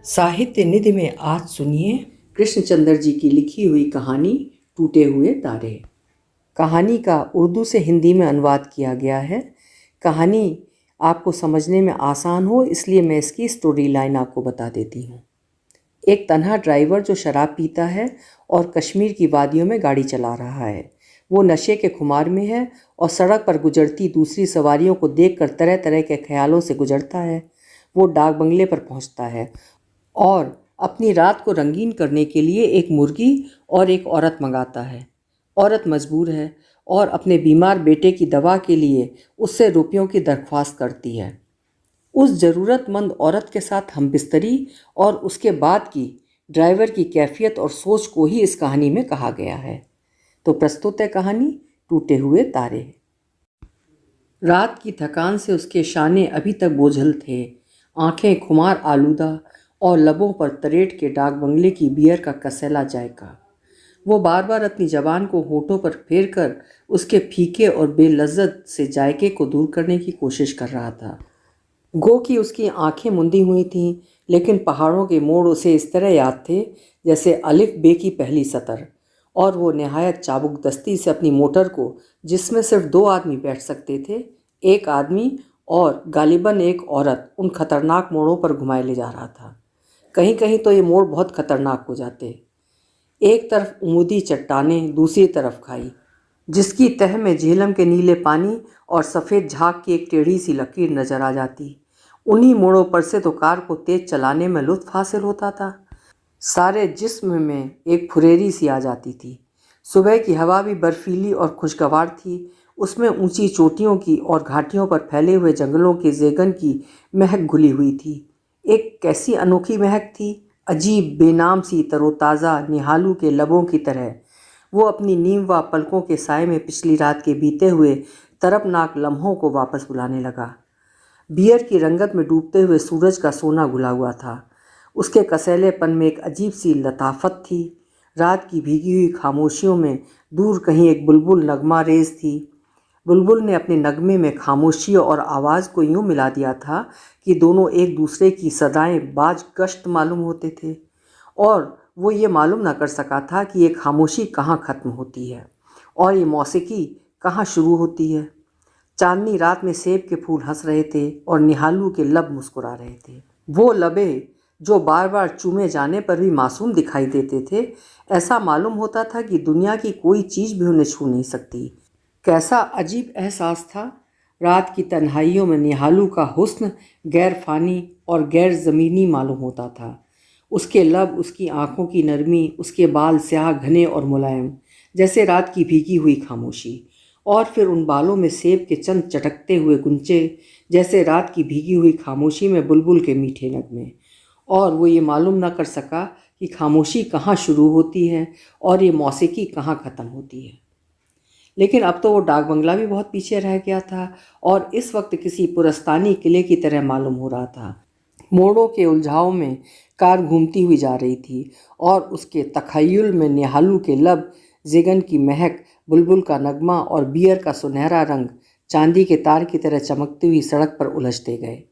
साहित्य निधि में आज सुनिए कृष्णचंद्र जी की लिखी हुई कहानी टूटे हुए तारे। कहानी का उर्दू से हिंदी में अनुवाद किया गया है। कहानी आपको समझने में आसान हो इसलिए मैं इसकी स्टोरी लाइन आपको बता देती हूँ। एक तन्हा ड्राइवर जो शराब पीता है और कश्मीर की वादियों में गाड़ी चला रहा है। वो नशे के खुमार में है और सड़क पर गुजरती दूसरी सवारियों को देखकर तरह तरह के ख्यालों से गुजरता है। वो डाक बंगले पर पहुंचता है और अपनी रात को रंगीन करने के लिए एक मुर्गी और एक औरत मंगाता है। औरत मजबूर है और अपने बीमार बेटे की दवा के लिए उससे रुपयों की दरख्वास्त करती है। उस ज़रूरतमंद औरत के साथ हमबिस्तरी और उसके बाद की ड्राइवर की कैफियत और सोच को ही इस कहानी में कहा गया है। तो प्रस्तुत है कहानी टूटे हुए तारे। रात की थकान से उसके शाने अभी तक बोझल थे, आंखें खुमार आलूदा और लबों पर तरेट के डाक बंगले की बियर का कसैला जायका। वो बार बार अपनी जबान को होठों पर फेर कर उसके फीके और बेलज्जत से जायके को दूर करने की कोशिश कर रहा था। गो कि उसकी आंखें मुंदी हुई थीं, लेकिन पहाड़ों के मोड़ उसे इस तरह याद थे जैसे अलिफ बे की पहली सतर। और वो नहायत चाबुकदस्ती से अपनी मोटर को, जिसमें सिर्फ 2 आदमी बैठ सकते थे, एक आदमी और गालिबन एक औरत, उन खतरनाक मोड़ों पर घुमाए ले जा रहा था। कहीं कहीं तो ये मोड़ बहुत खतरनाक हो जाते। एक तरफ उमूदी चट्टानें, दूसरी तरफ खाई जिसकी तह में झेलम के नीले पानी और सफ़ेद झाग की एक टेढ़ी सी लकीर नजर आ जाती। उन्हीं मोड़ों पर से तो कार को तेज चलाने में लुत्फ हासिल होता था। सारे जिस्म में एक फुरेरी सी आ जाती थी। सुबह की हवा भी बर्फीली और खुशगवार थी। उसमें ऊंची चोटियों की और घाटियों पर फैले हुए जंगलों के जेगन की महक घुली हुई थी। एक कैसी अनोखी महक थी, अजीब बेनाम सी तरोताज़ा निहालू के लबों की तरह। वो अपनी नींव व पलकों के साए में पिछली रात के बीते हुए तरपनाक लम्हों को वापस बुलाने लगा। बियर की रंगत में डूबते हुए सूरज का सोना घुला हुआ था। उसके कसैलेपन में एक अजीब सी लताफत थी। रात की भीगी हुई खामोशियों में दूर कहीं एक बुलबुल नगमा रेज थी। बुलबुल ने अपने नगमे में खामोशी और आवाज़ को यूं मिला दिया था कि दोनों एक दूसरे की सदाएं बाज गश्त मालूम होते थे। और वो ये मालूम ना कर सका था कि ये खामोशी कहाँ ख़त्म होती है और ये मौसीकी कहाँ शुरू होती है। चांदनी रात में सेब के फूल हंस रहे थे और निहालू के लब मुस्कुरा रहे थे। वो लबे जो बार बार चूमे जाने पर भी मासूम दिखाई देते थे। ऐसा मालूम होता था कि दुनिया की कोई चीज़ भी उन्हें छू नहीं सकती। कैसा अजीब एहसास था। रात की तन्हाइयों में निहालू का हुस्न गैर फ़ानी और गैर ज़मीनी मालूम होता था। उसके लब, उसकी आंखों की नरमी, उसके बाल स्याह घने और मुलायम जैसे रात की भीगी हुई खामोशी। और फिर उन बालों में सेब के चंद चटकते हुए गुंचे जैसे रात की भीगी हुई खामोशी में बुलबुल के मीठे नगमे। और वो ये मालूम न कर सका कि खामोशी कहाँ शुरू होती है और ये मौसीकी कहाँ ख़त्म होती है। लेकिन अब तो वो डाक बंगला भी बहुत पीछे रह गया था और इस वक्त किसी पुरस्तानी किले की तरह मालूम हो रहा था। मोड़ों के उलझाव में कार घूमती हुई जा रही थी और उसके तखय्युल में निहालू के लब, जिगन की महक, बुलबुल का नगमा और बियर का सुनहरा रंग चांदी के तार की तरह चमकती हुई सड़क पर उलझते गए।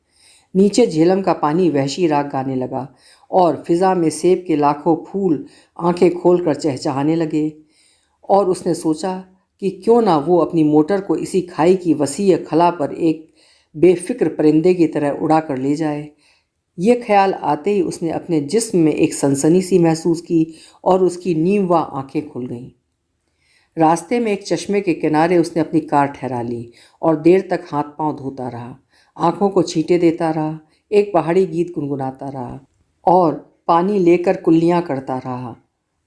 नीचे झेलम का पानी वहशी राग गाने लगा और फिजा में सेब के लाखों फूल आंखें खोलकर चहचहाने लगे। और उसने सोचा कि क्यों ना वो अपनी मोटर को इसी खाई की वसीय खला पर एक बेफिक्र परिंदे की तरह उड़ा कर ले जाए। ये ख्याल आते ही उसने अपने जिस्म में एक सनसनी सी महसूस की और उसकी नींव व आंखें खुल गईं। रास्ते में एक चश्मे के किनारे उसने अपनी कार ठहरा ली और देर तक हाथ पांव धोता रहा, आंखों को छींटे देता रहा, एक पहाड़ी गीत गुनगुनाता रहा और पानी लेकर कुल्लियाँ करता रहा।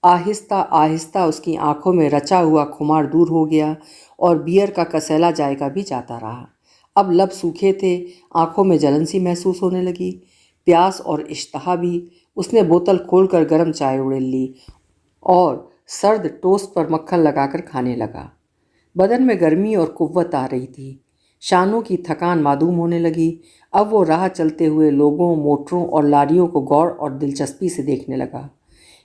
आहिस्ता आहिस्ता उसकी आंखों में रचा हुआ खुमार दूर हो गया और बियर का कसैला जायका भी जाता रहा। अब लब सूखे थे, आंखों में जलन सी महसूस होने लगी, प्यास और इश्तहा भी। उसने बोतल खोलकर गर्म चाय उड़ेल ली और सर्द टोस्ट पर मक्खन लगाकर खाने लगा। बदन में गर्मी और कुव्वत आ रही थी। शानों की थकान मादूम होने लगी। अब वो राह चलते हुए लोगों, मोटरों और लारियों को गौर और दिलचस्पी से देखने लगा।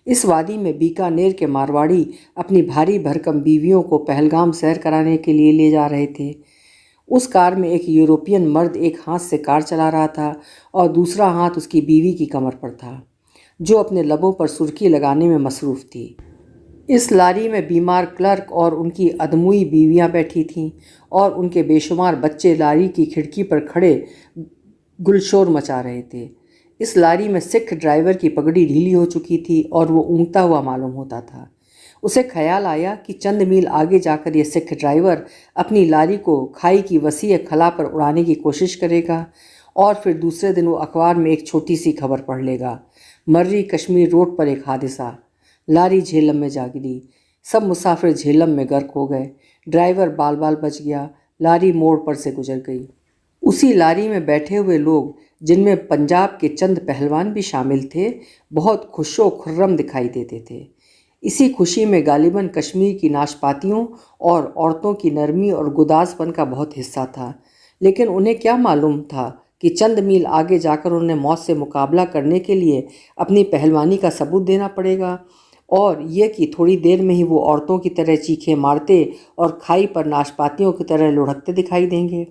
इस वादी में बीकानेर के मारवाड़ी अपनी भारी भरकम बीवियों को पहलगाम सैर कराने के लिए ले जा रहे थे। उस कार में एक यूरोपियन मर्द एक हाथ से कार चला रहा था और दूसरा हाथ उसकी बीवी की कमर पर था, जो अपने लबों पर सुर्खी लगाने में मसरूफ़ थी। इस लारी में बीमार क्लर्क और उनकी अधमुई बीवियां बैठी थीं और उनके बेशुमार बच्चे लारी की खिड़की पर खड़े गुलशोर मचा रहे थे। इस लारी में सिख ड्राइवर की पगड़ी ढीली हो चुकी थी और वो ऊँघता हुआ मालूम होता था। उसे ख्याल आया कि चंद मील आगे जाकर यह सिख ड्राइवर अपनी लारी को खाई की वसीअ खला पर उड़ाने की कोशिश करेगा और फिर दूसरे दिन वो अखबार में एक छोटी सी खबर पढ़ लेगा, मर्री कश्मीर रोड पर एक हादसा, लारी झेलम में जा गिरी, सब मुसाफिर झेलम में गर्क हो गए, ड्राइवर बाल बाल बच गया, लारी मोड़ पर से गुजर गई। उसी लारी में बैठे हुए लोग, जिनमें पंजाब के चंद पहलवान भी शामिल थे, बहुत खुशो खुर्रम दिखाई देते थे। इसी खुशी में गालिबन कश्मीर की नाशपातियों और औरतों की नरमी और गुदासपन का बहुत हिस्सा था, लेकिन उन्हें क्या मालूम था कि चंद मील आगे जाकर उन्हें मौत से मुकाबला करने के लिए अपनी पहलवानी का सबूत देना पड़ेगा, और ये कि थोड़ी देर में ही वो औरतों की तरह चीखें मारते और खाई पर नाशपातियों की तरह लुढ़कते दिखाई देंगे।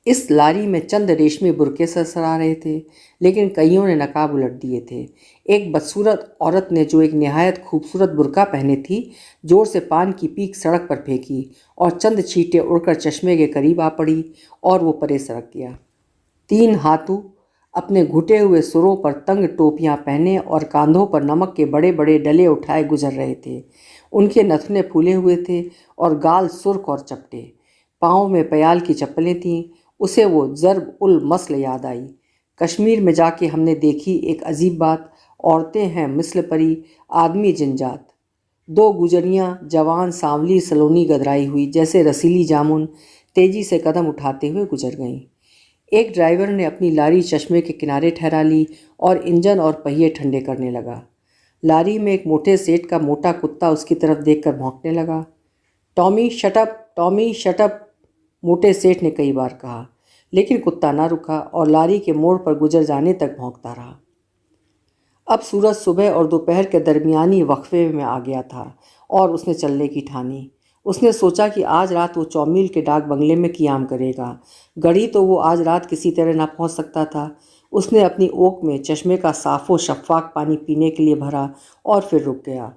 इस लारी में चंद रेशमी बुरके सरसरा रहे थे, लेकिन कईयों ने नकाब उलट दिए थे। एक बदसूरत औरत ने, जो एक निहायत खूबसूरत बुरका पहने थी, जोर से पान की पीक सड़क पर फेंकी और चंद छींटे उड़कर चश्मे के करीब आ पड़ी और वो परे सरक गया। तीन हाथू अपने घुटे हुए सुरों पर तंग टोपियां पहने और कांधों पर नमक के बड़े बड़े डले उठाए गुजर रहे थे। उनके नथुने फूले हुए थे और गाल सुर्ख और चपटे। पाँव में प्याल की चप्पलें थीं। उसे वो ज़र्ब उल मस्ल याद आई। कश्मीर में जाके हमने देखी एक अजीब बात, औरतें हैं मिस्ल परी, आदमी जिनजात। दो गुजरियाँ जवान सांवली सलोनी गदराई हुई जैसे रसीली जामुन तेजी से कदम उठाते हुए गुजर गईं। एक ड्राइवर ने अपनी लारी चश्मे के किनारे ठहरा ली और इंजन और पहिए ठंडे करने लगा। लारी में एक मोटे सेठ का मोटा कुत्ता उसकी तरफ देखकर भौंकने लगा। टॉमी शटअप, टॉमी शटअप, मोटे सेठ ने कई बार कहा, लेकिन कुत्ता ना रुका और लारी के मोड़ पर गुजर जाने तक भौंकता रहा। अब सूरज सुबह और दोपहर के दरमियानी वक्फे में आ गया था और उसने चलने की ठानी। उसने सोचा कि आज रात वो चौमील के डाक बंगले में क़ियाम करेगा। गढ़ी तो वो आज रात किसी तरह ना पहुंच सकता था। उसने अपनी ओक में चश्मे का साफ़ो शफ़ाक पानी पीने के लिए भरा और फिर रुक गया।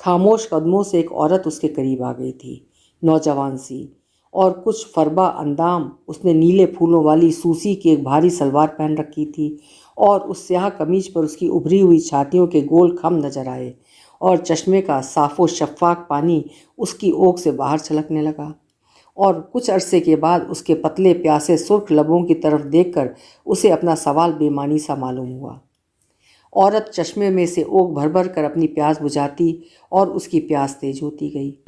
खामोश कदमों से एक औरत उसके करीब आ गई थी, नौजवान सी और कुछ फरबा अंदाम। उसने नीले फूलों वाली सूसी की एक भारी सलवार पहन रखी थी और उस स्याह कमीज पर उसकी उभरी हुई छातियों के गोल खम नजर आए और चश्मे का साफ़ो शफ़ाक पानी उसकी ओक से बाहर छलकने लगा। और कुछ अरसे के बाद उसके पतले प्यासे सुर्ख लबों की तरफ देखकर उसे अपना सवाल बेमानी सा मालूम हुआ। औरत चश्मे में से ओक भर भर कर अपनी प्यास बुझाती और उसकी प्यास तेज होती गई।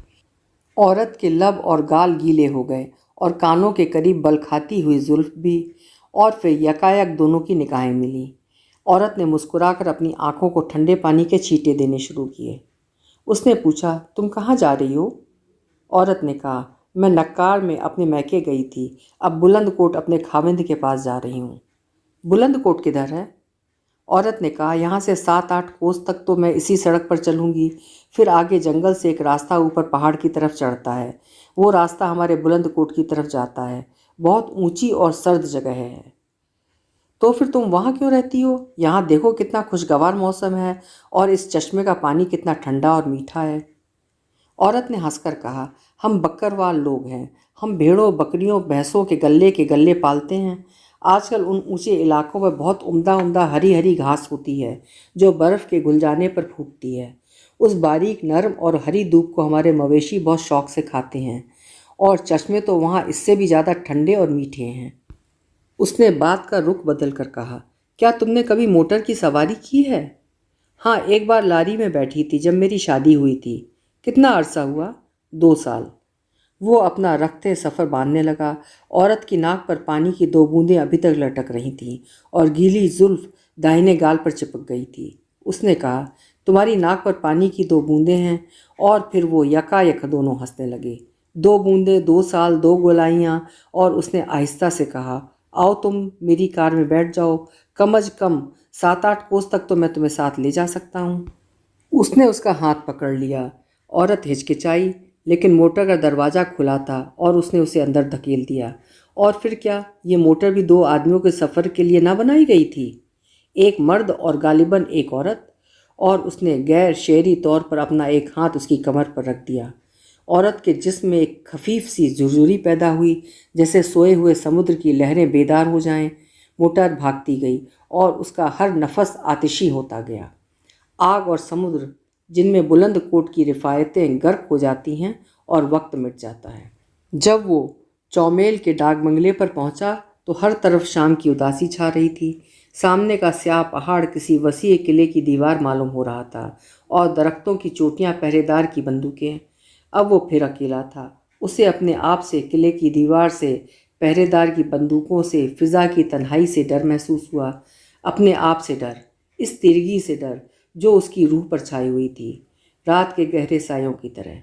औरत के लब और गाल गीले हो गए और कानों के करीब बल खाती हुई जुल्फ भी, और फिर यकायक दोनों की निगाहें मिली। औरत ने मुस्कुराकर अपनी आंखों को ठंडे पानी के छींटे देने शुरू किए। उसने पूछा, तुम कहाँ जा रही हो? औरत ने कहा, मैं नक्कार में अपने मैके गई थी, अब बुलंद कोट अपने खाविंद के पास जा रही हूँ। बुलंद कोट किधर है? औरत ने कहा, यहाँ से 7-8 कोस तक तो मैं इसी सड़क पर चलूँगी, फिर आगे जंगल से एक रास्ता ऊपर पहाड़ की तरफ चढ़ता है। वो रास्ता हमारे बुलंद कोट की तरफ जाता है। बहुत ऊंची और सर्द जगह है। तो फिर तुम वहाँ क्यों रहती हो? यहाँ देखो कितना खुशगवार मौसम है और इस चश्मे का पानी कितना ठंडा और मीठा है। औरत ने हंसकर कहा, हम बकरवाल लोग हैं। हम भेड़ों, बकरियों, भैंसों के गल्ले पालते हैं। आजकल उन ऊंचे इलाकों में बहुत उम्दा उम्दा हरी हरी घास होती है जो बर्फ़ के घुल जाने पर फूटती है। उस बारीक, नरम और हरी धूप को हमारे मवेशी बहुत शौक से खाते हैं, और चश्मे तो वहाँ इससे भी ज़्यादा ठंडे और मीठे हैं। उसने बात का रुख बदल कर कहा, क्या तुमने कभी मोटर की सवारी की है? हाँ, एक बार लारी में बैठी थी जब मेरी शादी हुई थी। कितना अरसा हुआ? 2 साल। वो अपना रखते सफ़र बांधने लगा। औरत की नाक पर पानी की 2 बूंदें अभी तक लटक रही थीं और गीली जुल्फ दाहिने गाल पर चिपक गई थी। उसने कहा, तुम्हारी नाक पर पानी की 2 बूंदें हैं। और फिर वो यकायक दोनों हंसने लगे। 2 बूंदें, 2 साल, 2 गोलाइयाँ। और उसने आहिस्ता से कहा, आओ तुम मेरी कार में बैठ जाओ। कम अज कम 7-8 कोस तक तो मैं तुम्हें साथ ले जा सकता हूँ। उसने उसका हाथ पकड़ लिया। औरत हिचकिचाई, लेकिन मोटर का दरवाज़ा खुला था और उसने उसे अंदर धकेल दिया। और फिर क्या, ये मोटर भी 2 आदमियों के सफ़र के लिए ना बनाई गई थी? एक मर्द और गालिबन एक औरत। और उसने गैर शेरी तौर पर अपना एक हाथ उसकी कमर पर रख दिया। औरत के जिस्म में एक खफीफ सी झुरझुरी पैदा हुई, जैसे सोए हुए समुद्र की लहरें बेदार हो जाएं। मोटर भागती गई और उसका हर नफस आतिशी होता गया। आग और समुद्र, जिनमें बुलंद कोट की रिफ़ायतें गर्क हो जाती हैं और वक्त मिट जाता है। जब वो चौमेल के डाक बंगले पर पहुंचा तो हर तरफ शाम की उदासी छा रही थी। सामने का स्याह पहाड़ किसी वसीए किले की दीवार मालूम हो रहा था और दरख्तों की चोटियां पहरेदार की बंदूकें। अब वो फिर अकेला था। उसे अपने आप से, किले की दीवार से, पहरेदार की बंदूकों से, फिजा की तन्हाई से डर महसूस हुआ। अपने आप से डर, इस तिरगी से डर जो उसकी रूह पर छाई हुई थी, रात के गहरे सायों की तरह।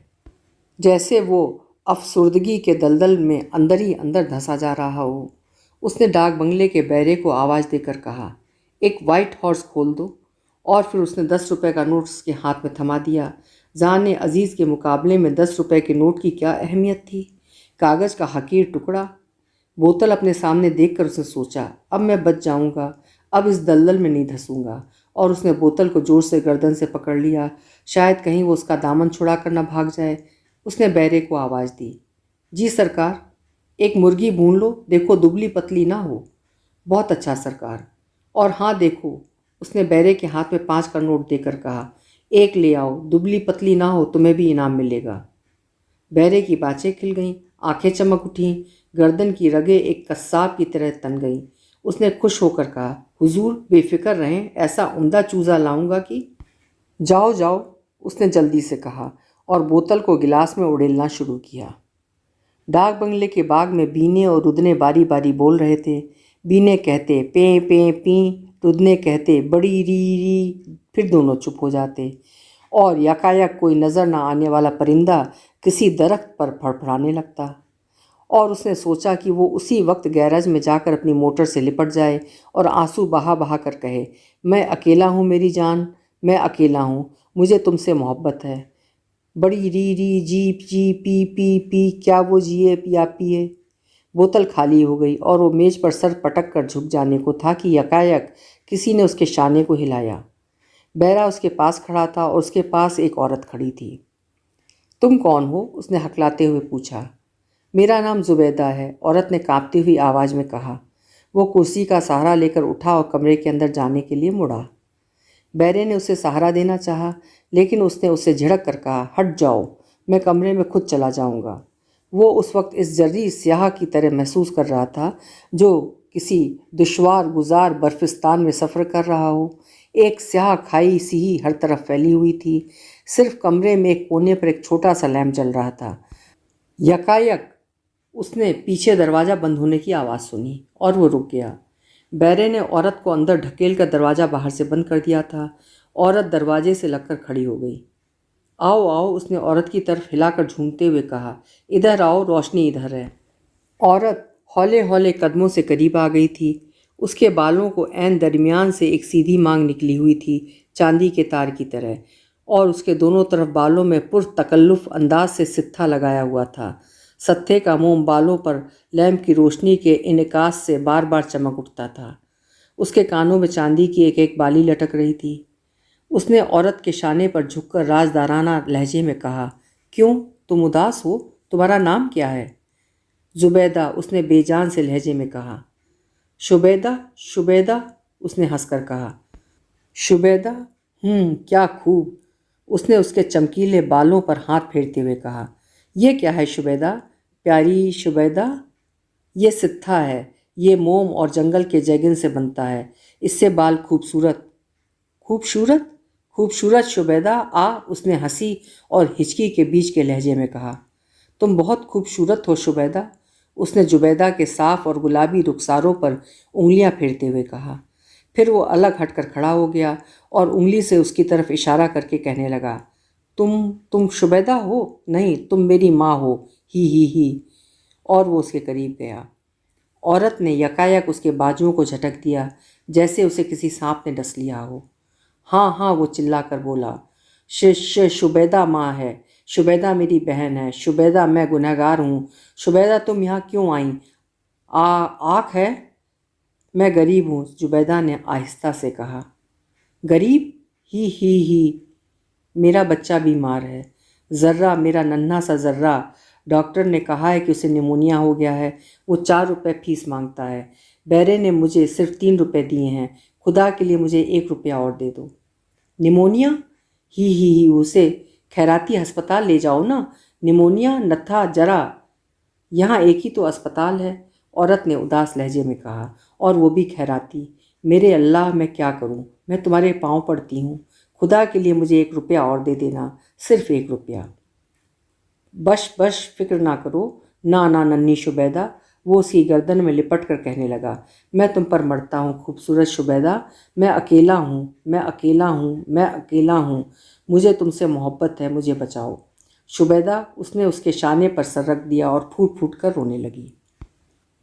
जैसे वो अफसुर्दगी के दलदल में अंदर ही अंदर धंसा जा रहा हो। उसने डाक बंगले के बैरे को आवाज़ देकर कहा, एक वाइट हॉर्स खोल दो। और फिर उसने 10 रुपए का नोट उसके हाथ में थमा दिया। जान अजीज़ के मुकाबले में 10 रुपए के नोट की क्या अहमियत थी? कागज़ का हकीर टुकड़ा। बोतल अपने सामने देखकर उसने सोचा, अब मैं बच जाऊंगा, अब इस दलदल में नहीं धंसूंगा। और उसने बोतल को जोर से गर्दन से पकड़ लिया, शायद कहीं वो उसका दामन छुड़ा कर न भाग जाए। उसने बैरे को आवाज़ दी, जी सरकार, एक मुर्गी भून लो, देखो दुबली पतली ना हो। बहुत अच्छा सरकार। और हाँ देखो, उसने बैरे के हाथ में 5 का नोट देकर कहा, एक ले आओ, दुबली पतली ना हो, तुम्हें भी इनाम मिलेगा। बैरे की बाँछें खिल गईं, आंखें चमक उठीं, गर्दन की रगें एक कस्साब की तरह तन गईं। उसने खुश होकर कहा, हुजूर बेफिक्र रहें, ऐसा उम्दा चूज़ा लाऊंगा कि। जाओ जाओ, उसने जल्दी से कहा और बोतल को गिलास में उड़ेलना शुरू किया। डाक बंगले के बाग में बीने और रुदने बारी बारी बोल रहे थे। बीने कहते पे पे पी, रुदने कहते बड़ी री री, फिर दोनों चुप हो जाते और यकायक कोई नज़र न आने वाला परिंदा किसी दरख्त पर फड़फड़ाने लगता। और उसने सोचा कि वो उसी वक्त गैराज में जाकर अपनी मोटर से लिपट जाए और आंसू बहा बहा कर कहे, मैं अकेला हूँ मेरी जान, मैं अकेला हूँ, मुझे तुमसे मोहब्बत है। बड़ी री री jeep G P P P, क्या वो जिए या पिए। बोतल खाली हो गई और वो मेज पर सर पटक कर झुक जाने को था कि यकायक किसी ने उसके शाने को हिलाया। बैरा उसके पास खड़ा था और उसके पास एक औरत खड़ी थी। तुम कौन हो? उसने हकलाते हुए पूछा। मेरा नाम जुबैदा है, औरत ने कांपती हुई आवाज़ में कहा। वो कुर्सी का सहारा लेकर उठा और कमरे के अंदर जाने के लिए मुड़ा। बैरे ने उसे सहारा देना चाहा, लेकिन उसने उसे झिड़क कर कहा, हट जाओ, मैं कमरे में खुद चला जाऊंगा। वो उस वक्त इस जर्री स्याह की तरह महसूस कर रहा था जो किसी दुश्वार गुजार बर्फिस्तान में सफ़र कर रहा हो। एक स्याह खाई सी ही हर तरफ फैली हुई थी। सिर्फ कमरे में एक कोने पर एक छोटा सा लैंप जल रहा था। यकायक उसने पीछे दरवाज़ा बंद होने की आवाज़ सुनी और वो रुक गया। बैरे ने औरत को अंदर ढकेल कर दरवाज़ा बाहर से बंद कर दिया था। औरत दरवाजे से लगकर खड़ी हो गई। आओ आओ, उसने औरत की तरफ हिलाकर झूमते हुए कहा, इधर आओ, रोशनी इधर है। औरत हौले हौले कदमों से करीब आ गई थी। उसके बालों को ऐन दरमियान से एक सीधी मांग निकली हुई थी, चांदी के तार की तरह, और उसके दोनों तरफ बालों में पुरतकल्लुफ़ अंदाज से सित्था लगाया हुआ था। सत्थे का मोम बालों पर लैंप की रोशनी के इनकास से बार बार चमक उठता था। उसके कानों में चांदी की एक एक बाली लटक रही थी। उसने औरत के शाने पर झुककर राजदाराना लहजे में कहा, क्यों, तुम उदास हो? तुम्हारा नाम क्या है? जुबैदा, उसने बेजान से लहजे में कहा। शुबैदा, शुबैदा, उसने हंसकर कहा। शुबैदा, क्या खूब, उसने उसके चमकीले बालों पर हाथ फेरते हुए कहा। यह क्या है शुबैदा, प्यारी शुबैदा? ये सित्था है, ये मोम और जंगल के जैगिन से बनता है। इससे बाल खूबसूरत। खूबसूरत? खूबसूरत शुबैदा, उसने हंसी और हिचकी के बीच के लहजे में कहा। तुम बहुत खूबसूरत हो शुबैदा, उसने जुबैदा के साफ और गुलाबी रुखसारों पर उंगलियां फेरते हुए कहा। फिर वो अलग हटकर खड़ा हो गया और उंगली से उसकी तरफ इशारा करके कहने लगा, तुम शुबैदा हो? नहीं, तुम मेरी माँ हो, ही। और वो उसके करीब गया। औरत ने यकायक उसके बाजुओं को झटक दिया, जैसे उसे किसी सांप ने डस लिया हो। हाँ, वो चिल्लाकर बोला, शुबैदा माँ है, शुबैदा मेरी बहन है, शुबैदा मैं गुनहगार हूँ, शुबैदा तुम यहाँ क्यों आई? आँख है? मैं गरीब हूँ, जुबैदा ने आहिस्ता से कहा। गरीब? ही, मेरा बच्चा बीमार है। ज़र्रा, मेरा नन्हा सा ज़र्रा, डॉक्टर ने कहा है कि उसे निमोनिया हो गया है। वो 4 रुपये फीस मांगता है। बैरे ने मुझे सिर्फ 3 रुपये दिए हैं। खुदा के लिए मुझे 1 रुपया और दे दो। निमोनिया? ही, उसे खैराती अस्पताल ले जाओ ना। निमोनिया नत्था जरा, यहाँ एक ही तो अस्पताल है, औरत ने उदास लहजे में कहा, और वो भी खैराती। मेरे अल्लाह, मैं क्या करूँ? मैं तुम्हारे पाँव पड़ती हूँ, खुदा के लिए मुझे 1 रुपया और दे देना, सिर्फ 1 रुपया। बश फिक्र ना करो। ना नन्ही शुबैदा, वो उसकी गर्दन में लिपट कर कहने लगा। मैं तुम पर मरता हूँ खूबसूरत शुबैदा, मैं अकेला हूँ, मुझे तुमसे मोहब्बत है, मुझे बचाओ। शुबैदा, उसने उसके शाने पर सर रख दिया और फूट फूट कर रोने लगी।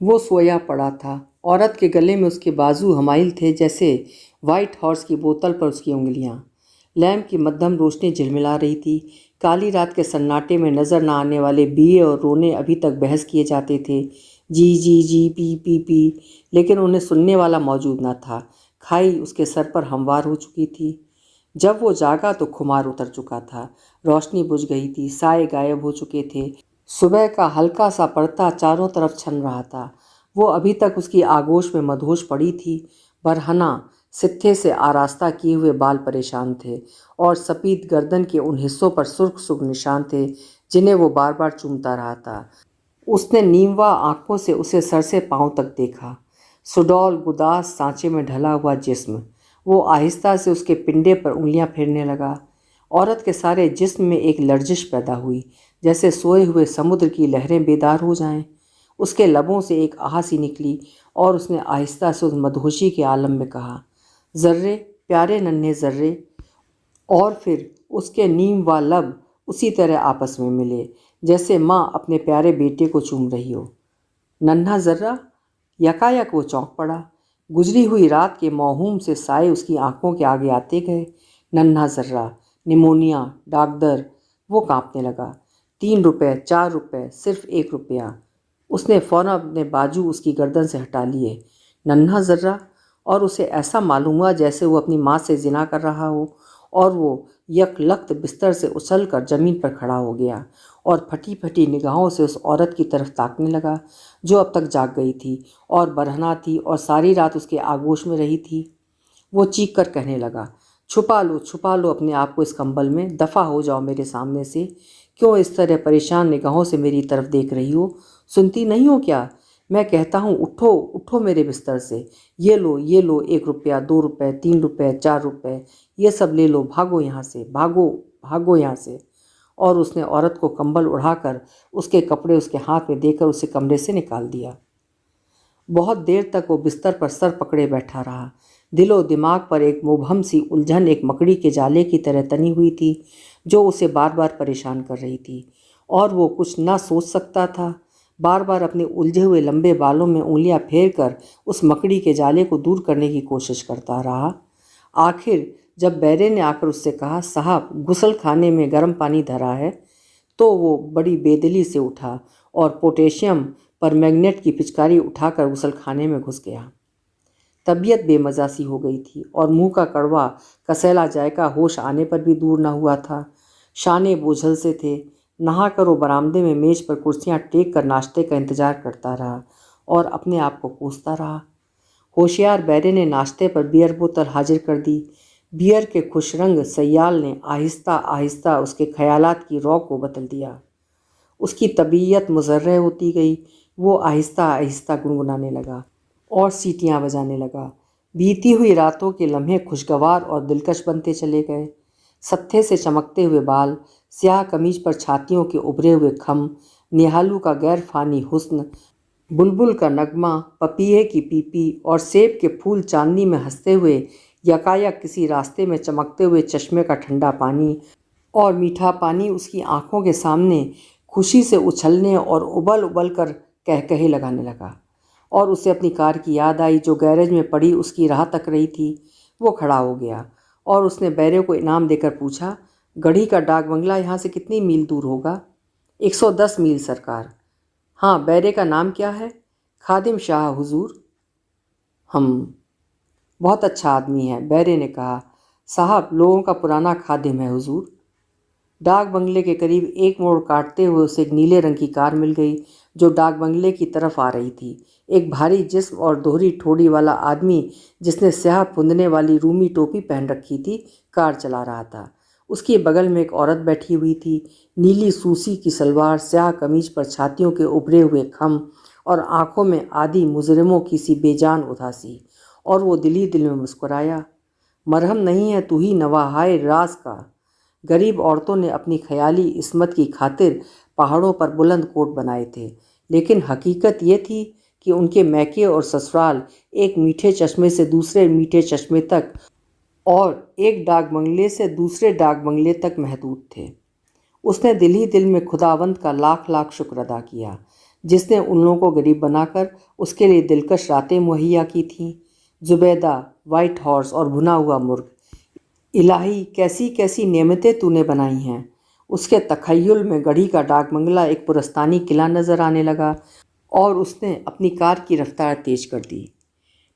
वो सोया पड़ा था। औरत के गले में उसके बाजू हमाइल थे जैसे वाइट हॉर्स की बोतल पर उसकी उंगलियां। लैम्प की मध्यम रोशनी झिलमिला रही थी। काली रात के सन्नाटे में नज़र न आने वाले बिये और रोने अभी तक बहस किए जाते थे। जी, पी, लेकिन उन्हें सुनने वाला मौजूद न था। खाई उसके सर पर हमवार हो चुकी थी। जब वो जागा तो खुमार उतर चुका था। रोशनी बुझ गई थी, साए गायब हो चुके थे। सुबह का हल्का सा पड़ता चारों तरफ छन रहा था। वो अभी तक उसकी आगोश में मदहोश पड़ी थी। बरहना सित्थे से आरास्ता किए हुए बाल परेशान थे और सफ़ेद गर्दन के उन हिस्सों पर सुर्ख सुर्ख निशान थे जिन्हें वो बार बार चूमता रहा था। उसने नीमवा आंखों से उसे सर से पांव तक देखा। सुडौल गुदास सांचे में ढला हुआ जिस्म। वो आहिस्ता से उसके पिंडे पर उंगलियां फेरने लगा। औरत के सारे जिस्म में एक लर्जिश पैदा हुई, जैसे सोए हुए समुद्र की लहरें बेदार हो जाएं। उसके लबों से एक आह सी निकली और उसने आहिस्ता से उस मदहोशी के आलम में कहा, ज़र्रे, प्यारे नन्हे ज़र्रे। और फिर उसके नीम व लब उसी तरह आपस में मिले जैसे माँ अपने प्यारे बेटे को चूम रही हो। नन्हा ज़र्रा, यकायक वो चौंक पड़ा। गुजरी हुई रात के मौहूम से साए उसकी आंखों के आगे आते गए। नन्हा ज़र्रा, निमोनिया, डाकदर। वो कांपने लगा। 3 रुपये, 4 रुपये, सिर्फ 1 रुपया। उसने फ़ौरन अपने बाजू उसकी गर्दन से हटा लिए। नन्हा ज़र्रा, और उसे ऐसा मालूम हुआ जैसे वो अपनी माँ से जिना कर रहा हो, और वो यकलख्त बिस्तर से उछलकर ज़मीन पर खड़ा हो गया और फटी फटी निगाहों से उस औरत की तरफ ताकने लगा जो अब तक जाग गई थी और बरहना थी और सारी रात उसके आगोश में रही थी। वो चीख कर कहने लगा, छुपा लो अपने आप को इस कंबल में, दफ़ा हो जाओ मेरे सामने से। क्यों इस तरह परेशान निगाहों से मेरी तरफ देख रही हो? सुनती नहीं हो क्या? मैं कहता हूँ, उठो मेरे बिस्तर से। ये लो 1 रुपया, 2 रुपये, 3 रुपये, 4 रुपये, ये सब ले लो, भागो यहाँ से, भागो यहाँ से। और उसने औरत को कंबल उड़ाकर उसके कपड़े उसके हाथ में देकर उसे कमरे से निकाल दिया। बहुत देर तक वो बिस्तर पर सर पकड़े बैठा रहा। दिलो दिमाग पर एक मुबहम सी उलझन एक मकड़ी के जाले की तरह तनी हुई थी जो उसे बार बार परेशान कर रही थी, और वो कुछ ना सोच सकता था। बार बार अपने उलझे हुए लंबे बालों में उंगलियां फेर कर उस मकड़ी के जाले को दूर करने की कोशिश करता रहा। आखिर जब बैरे ने आकर उससे कहा, साहब गुसल खाने में गर्म पानी धरा है, तो वो बड़ी बेदिली से उठा और पोटेशियम पर मैग्नेट की पिचकारी उठाकर गुसल खाने में घुस गया। तबीयत बेमज़ा सी हो गई थी और मुंह का कड़वा कसैला जायका होश आने पर भी दूर न हुआ था। शाने बोझल से थे। नहा कर वो बरामदे में मेज पर कुर्सियां टेक कर नाश्ते का इंतजार करता रहा और अपने आप को कोसता रहा। होशियार बैरे ने नाश्ते पर बियर बोतल हाजिर कर दी। बियर के खुशरंग सयाल ने आहिस्ता आहिस्ता उसके ख्यालात की रौ को बदल दिया। उसकी तबीयत मुजर्रह होती गई। वो आहिस्ता आहिस्ता गुनगुनाने लगा और सीटियां बजाने लगा। बीती हुई रातों के लम्हे खुशगवार और दिलकश बनते चले गए। सत्थे से चमकते हुए बाल, स्याह कमीज पर छातियों के उभरे हुए खम, निहालू का गैर फानी हुस्न, बुलबुल का नगमा, पपीहे की पीपी और सेब के फूल चांदनी में हंसते हुए, यकायक किसी रास्ते में चमकते हुए चश्मे का ठंडा पानी और मीठा पानी उसकी आंखों के सामने खुशी से उछलने और उबल उबल कर कहे लगाने लगा। और उसे अपनी कार की याद आई जो गैरेज में पड़ी उसकी राह तक रही थी। वो खड़ा हो गया और उसने बैरे को इनाम देकर पूछा, गढ़ी का डाक बंगला यहाँ से कितनी मील दूर होगा? 110 मील सरकार। हाँ, बैरे का नाम क्या है? खादिम शाह हुजूर। हम बहुत अच्छा आदमी है, बैरे ने कहा। साहब, लोगों का पुराना खादिम है हुजूर। डाक बंगले के करीब एक मोड़ काटते हुए उसे एक नीले रंग की कार मिल गई जो डाक बंगले की तरफ आ रही थी। एक भारी जिस्म और दोहरी ठोड़ी वाला आदमी जिसने स्याह फुंदने वाली रूमी टोपी पहन रखी थी कार चला रहा था। उसके बगल में एक औरत बैठी हुई थी। नीली सूसी की सलवार, स्याह कमीज पर छातियों के उभरे हुए खम और आंखों में आदि मुजरिमों की सी बेजान उदासी। और वो दिल ही दिल में मुस्कुराया। मरहम नहीं है तू ही नवाहाय राज का। गरीब औरतों ने अपनी ख्याली इस्मत की खातिर पहाड़ों पर बुलंद कोट बनाए थे, लेकिन हकीकत ये थी कि उनके मैके और ससुराल एक मीठे चश्मे से दूसरे मीठे चश्मे तक और एक डाक बंगले से दूसरे डाक बंगले तक महदूद थे। उसने दिल ही दिल में खुदावंद का लाख लाख शुक्र अदा किया जिसने उन लोगों को गरीब बनाकर उसके लिए दिलकश रातें मुहैया की थीं। जुबैदा, वाइट हॉर्स और भुना हुआ मुर्ग। इलाही, कैसी कैसी नेमतें तूने बनाई हैं। उसके तखय्युल में गढ़ी का डाक बंगला एक पुरस्तानी किला नजर आने लगा और उसने अपनी कार की रफ्तार तेज कर दी।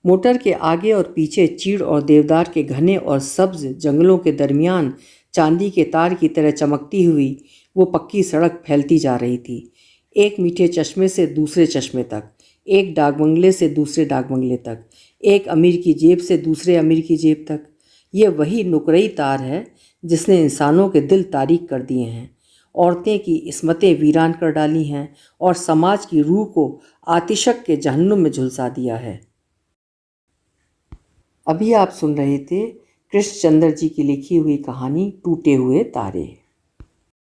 मोटर के आगे और पीछे चीड़ और देवदार के घने और सब्ज जंगलों के दरमियान चांदी के तार की तरह चमकती हुई वो पक्की सड़क फैलती जा रही थी, एक मीठे चश्मे से दूसरे चश्मे तक, एक डाक बंगले से दूसरे डाक बंगले तक, एक अमीर की जेब से दूसरे अमीर की जेब तक। ये वही नुकरई तार है जिसने इंसानों के दिल तारीक कर दिए हैं, औरतें की इस्मतें वीरान कर डाली हैं और समाज की रूह को आतिशक के जहन्नुम में झुलसा दिया है। अभी आप सुन रहे थे कृष्णचंद्र जी की लिखी हुई कहानी टूटे हुए तारे।